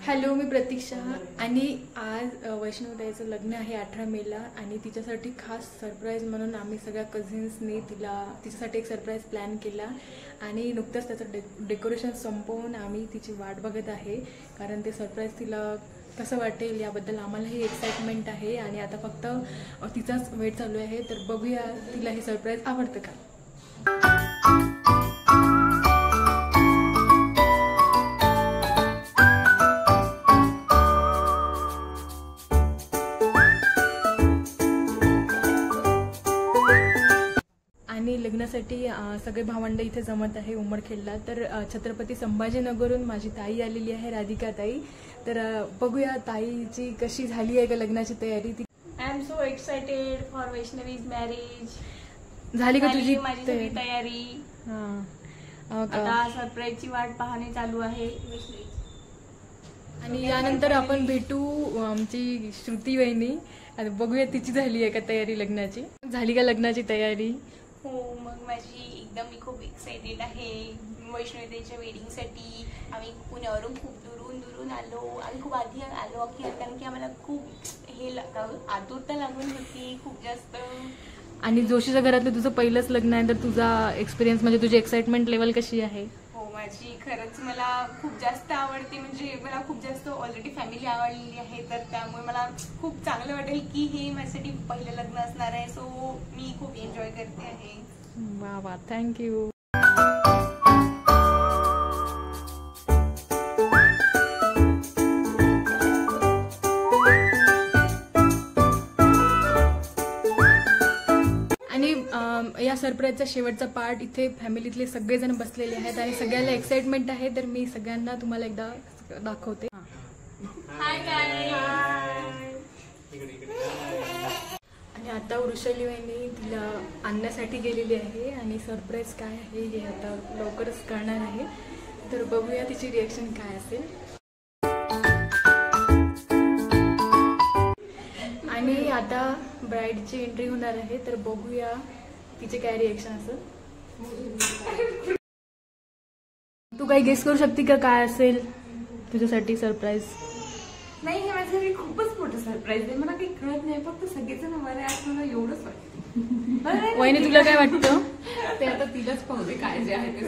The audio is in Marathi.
हॅलो, मी प्रतीक्षा आणि आज वैष्णवताईचं लग्न आहे 18 मेला आणि तिच्यासाठी खास सरप्राईज म्हणून आम्ही सगळ्या कझिन्सनी तिच्यासाठी एक सरप्राईज प्लॅन केला आणि नुकतंच त्याचं डेकोरेशन संपवून आम्ही तिची वाट बघत आहे, कारण ते सरप्राईज तिला कसं वाटेल याबद्दल आम्हालाही एक्साइटमेंट आहे आणि आता फक्त तिचाच वेट चालू आहे. तर बघूया तिला हे सरप्राईज आवडतं का. आणि लग्नासाठी सगळे भावंड इथे जमत आहे उमरखेडला. तर छत्रपती संभाजीनगरहून माझी ताई आलेली आहे, राधिका ताई. तर बघूया ताईची कशी झाली आहे का लग्नाची तयारी. I am so excited for Vaishnavi's marriage. झाली का तुझी तयारी? आता सरप्राईजची वाट पाहणे चालू आहे. आणि यानंतर आपण भेटू आमची श्रुती वहिनी. आणि बघूया तिची झाली आहे का तयारी लग्नाची. झाली का लग्नाची तयारी? हो, मग माझी एकदम मी खूप एक्साइटेड आहे वैष्णवीताईच्या वेडिंगसाठी. आम्ही पुण्यावरून खूप दुरून आलो. आम्ही खूप आधी आलो कारण की आम्हाला खूप आतुरता लागून होती खूप जास्त. आणि जोशीच्या घरातलं तुझं पहिलंच लग्न आहे, तर तुझा एक्सपिरियन्स म्हणजे तुझी एक्साइटमेंट लेवल कशी आहे? हो, माझी खरंच मला खूप जास्त आवडते. म्हणजे मला खूप जास्त ऑलरेडी फॅमिली आवडलेली आहे, तर त्यामुळे मला खूप चांगलं वाटेल की हे माझ्यासाठी पहिलं लग्न असणार आहे. सो मी खूप एन्जॉय करते आहे. वा वा, थँक्यू. आणि या सरप्राईजचा शेवटचा पार्ट इथे फॅमिलीतले सगळेजण बसलेले आहेत आणि सगळ्यांना एक्साइटमेंट आहे. तर मी सगळ्यांना तुम्हाला एकदा दाखवते. आणि आता वृषाली वहिनी तिला आणण्यासाठी गेलेली आहे आणि सरप्राईज काय आहे हे आता लवकरच कळणार आहे. तर बघूया तिची रिॲक्शन काय असेल. आणि आता ब्राईडची एंट्री होणार आहे, तर बघूया तिचे काय रिॲक्शन असेल. तू काही गेस करू शकते का काय असेल तुझ्यासाठी सरप्राईज? नाही, हे माझ्यासाठी खूपच मोठं सरप्राईज आहे. मला काही कळत नाही, फक्त सगळेजण मला आज मला एवढंच वाटतं. वहिनी तुला काय वाटतं? ते आता तिलाच पाहू दे काय जे आहे ते.